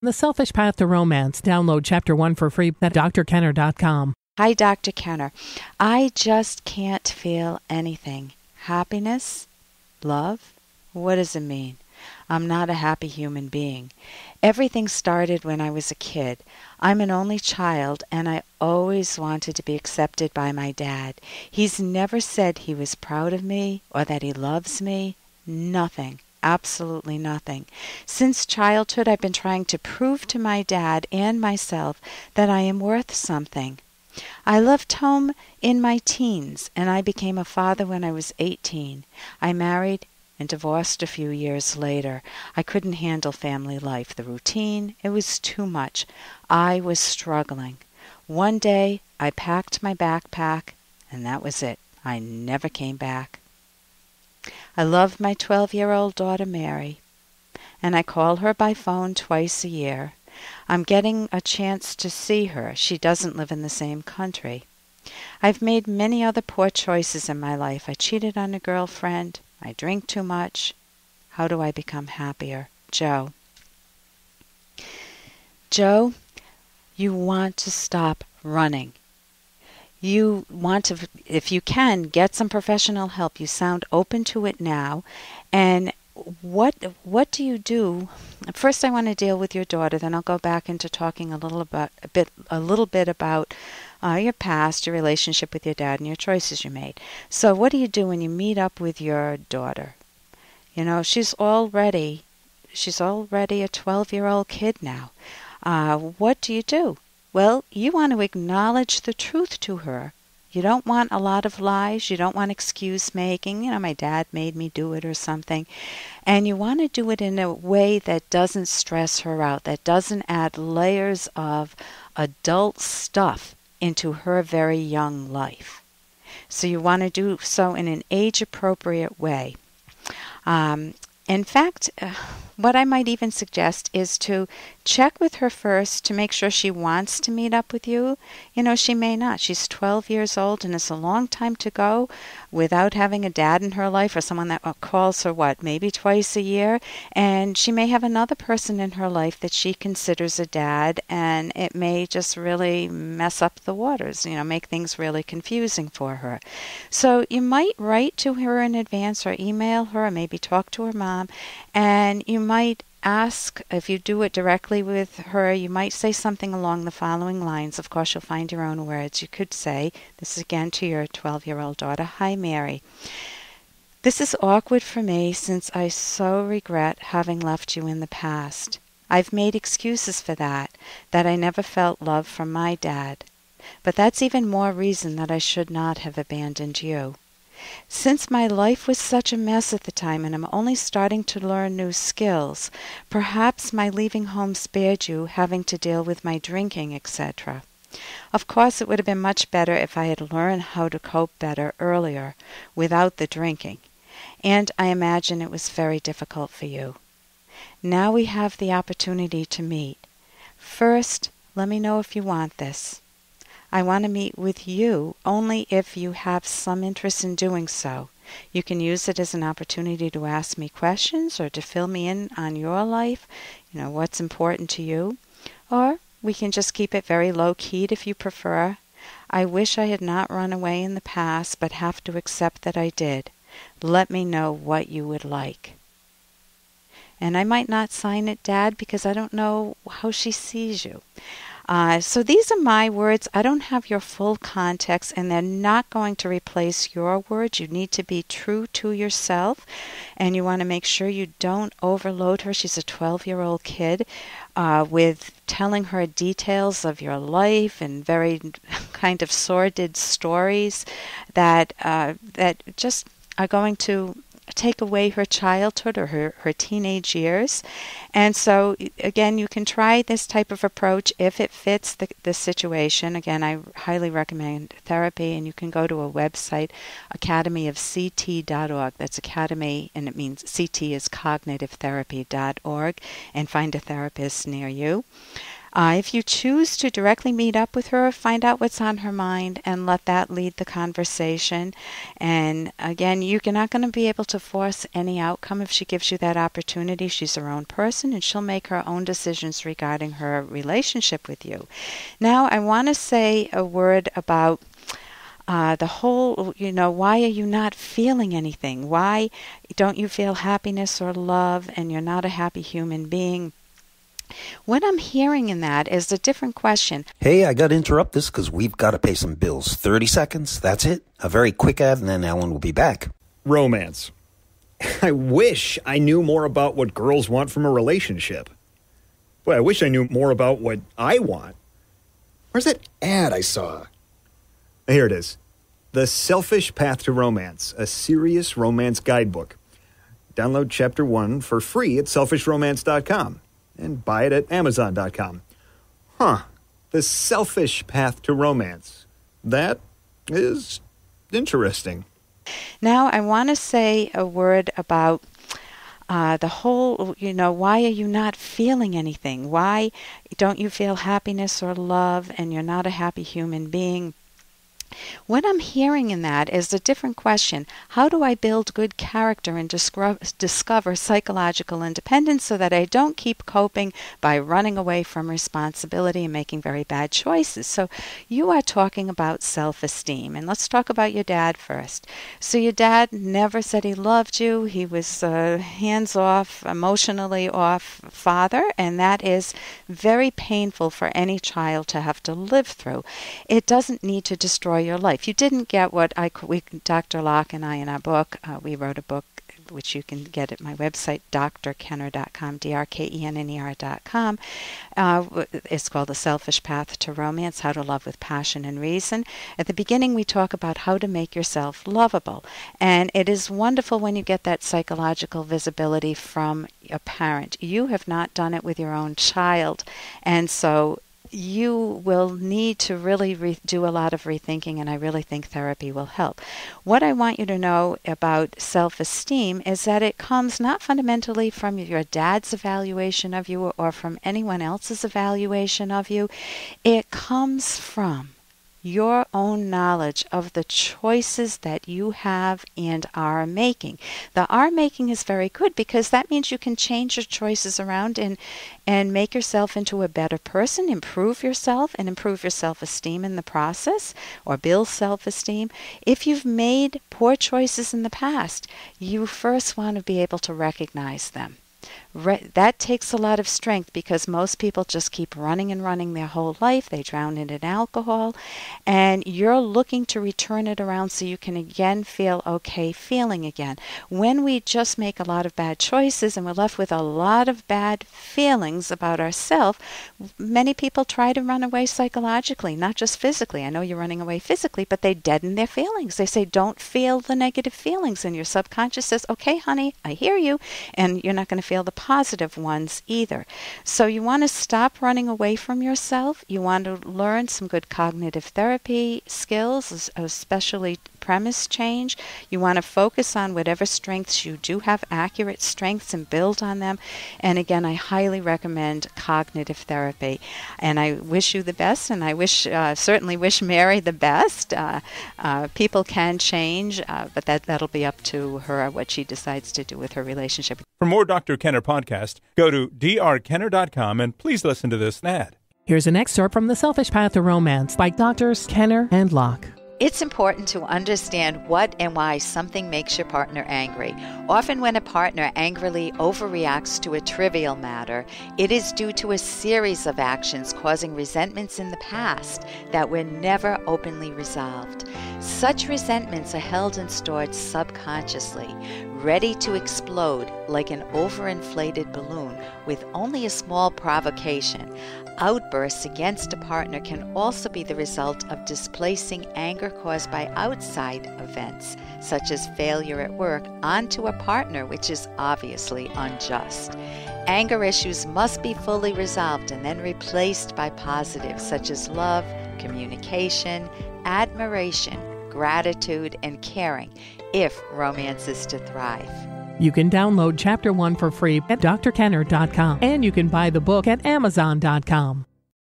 The Selfish Path to Romance. Download Chapter 1 for free at drkenner.com. Hi, Dr. Kenner. I just can't feel anything. Happiness? Love? What does it mean? I'm not a happy human being. Everything started when I was a kid. I'm an only child, and I always wanted to be accepted by my dad. He's never said he was proud of me or that he loves me. Nothing. Absolutely nothing. Since childhood, I've been trying to prove to my dad and myself that I am worth something. I left home in my teens, and I became a father when I was 18. I married and divorced a few years later. I couldn't handle family life, the routine. It was too much. I was struggling. One day, I packed my backpack, and that was it. I never came back. I love my 12-year-old daughter, Mary, and I call her by phone twice a year. I'm getting a chance to see her. She doesn't live in the same country. I've made many other poor choices in my life. I cheated on a girlfriend. I drink too much. How do I become happier? Joe. Joe, you want to stop running. You want to, if you can, get some professional help. You sound open to it now. And what do you do? First, I want to deal with your daughter. Then I'll go back into talking a little bit about your past, your relationship with your dad, and your choices you made. So, what do you do when you meet up with your daughter? You know, she's already a 12-year-old kid now. What do you do? Well, you want to acknowledge the truth to her. You don't want a lot of lies. You don't want excuse making. You know, my dad made me do it or something. And you want to do it in a way that doesn't stress her out, that doesn't add layers of adult stuff into her very young life. So you want to do so in an age-appropriate way. In fact, what I might even suggest is to check with her first to make sure she wants to meet up with you. You know, she may not. She's 12 years old, and it's a long time to go without having a dad in her life or someone that calls her, maybe twice a year. And she may have another person in her life that she considers a dad, and it may just really mess up the waters, make things really confusing for her. So you might write to her in advance or email her or maybe talk to her mom, and you might ask, if you do it directly with her, you might say something along the following lines. Of course, you'll find your own words. You could say, this is again to your 12-year-old daughter, "Hi, Mary. This is awkward for me since I so regret having left you in the past. I've made excuses for that I never felt love from my dad. But that's even more reason that I should not have abandoned you. Since my life was such a mess at the time and I'm only starting to learn new skills, perhaps my leaving home spared you having to deal with my drinking, etc. Of course, it would have been much better if I had learned how to cope better earlier without the drinking, and I imagine it was very difficult for you. Now we have the opportunity to meet. First, let me know if you want this. I want to meet with you only if you have some interest in doing so. You can use it as an opportunity to ask me questions or to fill me in on your life, what's important to you. Or we can just keep it very low-keyed if you prefer. I wish I had not run away in the past, but have to accept that I did. Let me know what you would like." And I might not sign it, Dad, because I don't know how she sees you. So these are my words. I don't have your full context, and they're not going to replace your words. You need to be true to yourself, and you want to make sure you don't overload her. She's a 12-year-old kid with telling her details of your life and very kind of sordid stories that just are going to take away her childhood or her teenage years. And so, again, you can try this type of approach if it fits the situation. Again, I highly recommend therapy, and you can go to a website, academyofct.org. That's Academy, and it means CT is cognitivetherapy.org, and find a therapist near you. If you choose to directly meet up with her, find out what's on her mind and let that lead the conversation. And again, you're not going to be able to force any outcome if she gives you that opportunity. She's her own person and she'll make her own decisions regarding her relationship with you. Now, I want to say a word about the whole, why are you not feeling anything? Why don't you feel happiness or love and you're not a happy human being? What I'm hearing in that is a different question. Hey, I got to interrupt this because we've got to pay some bills. 30 seconds, that's it. A very quick ad and then Ellen will be back. Romance. I wish I knew more about what girls want from a relationship. Boy, I wish I knew more about what I want. Where's that ad I saw? Here it is. The Selfish Path to Romance, a serious romance guidebook. Download Chapter 1 for free at selfishromance.com and buy it at amazon.com. The Selfish Path to Romance. That is interesting. Now, I want to say a word about the whole, why are you not feeling anything? Why don't you feel happiness or love and you're not a happy human being? What I'm hearing in that is a different question. How do I build good character and discover psychological independence so that I don't keep coping by running away from responsibility and making very bad choices? So you are talking about self-esteem. And let's talk about your dad first. So your dad never said he loved you. He was hands-off, emotionally off father, and that is very painful for any child to have to live through. It doesn't need to destroy your life. You didn't get what Dr. Locke and I in our book, we wrote a book which you can get at my website, drkenner.com, drkenner.com. It's called The Selfish Path to Romance, How to Love with Passion and Reason. At the beginning, we talk about how to make yourself lovable. And it is wonderful when you get that psychological visibility from a parent. You have not done it with your own child. And so you will need to really do a lot of rethinking, and I really think therapy will help. What I want you to know about self-esteem is that it comes not fundamentally from your dad's evaluation of you or from anyone else's evaluation of you. It comes from your own knowledge of the choices that you have and are making. The are making is very good because that means you can change your choices around and make yourself into a better person, improve yourself, and improve your self-esteem in the process, or build self-esteem. If you've made poor choices in the past, you first want to be able to recognize them. That takes a lot of strength because most people just keep running and running their whole life. They drown in alcohol, and you're looking to return it around so you can again feel okay feeling again. When we just make a lot of bad choices and we're left with a lot of bad feelings about ourselves, many people try to run away psychologically, not just physically. I know you're running away physically, but they deaden their feelings. They say, don't feel the negative feelings, and your subconscious says, okay, honey, I hear you, and you're not going to feel the positive ones either. So you want to stop running away from yourself. You want to learn some good cognitive therapy skills, especially premise change. You want to focus on whatever strengths you do have, accurate strengths, and build on them. And again, I highly recommend cognitive therapy. And I wish you the best, and I certainly wish Mary the best. People can change, but that'll be up to her, what she decides to do with her relationship. For more Dr. Kenner podcast, go to drkenner.com and please listen to this ad. Here's an excerpt from The Selfish Path to Romance by Drs. Kenner and Locke. It's important to understand what and why something makes your partner angry. Often when a partner angrily overreacts to a trivial matter, it is due to a series of actions causing resentments in the past that were never openly resolved. Such resentments are held and stored subconsciously, ready to explode like an overinflated balloon with only a small provocation. Outbursts against a partner can also be the result of displacing anger caused by outside events, such as failure at work, onto a partner, which is obviously unjust. Anger issues must be fully resolved and then replaced by positives such as love, communication, admiration, gratitude, and caring if romance is to thrive. You can download Chapter 1 for free at drkenner.com, and you can buy the book at amazon.com.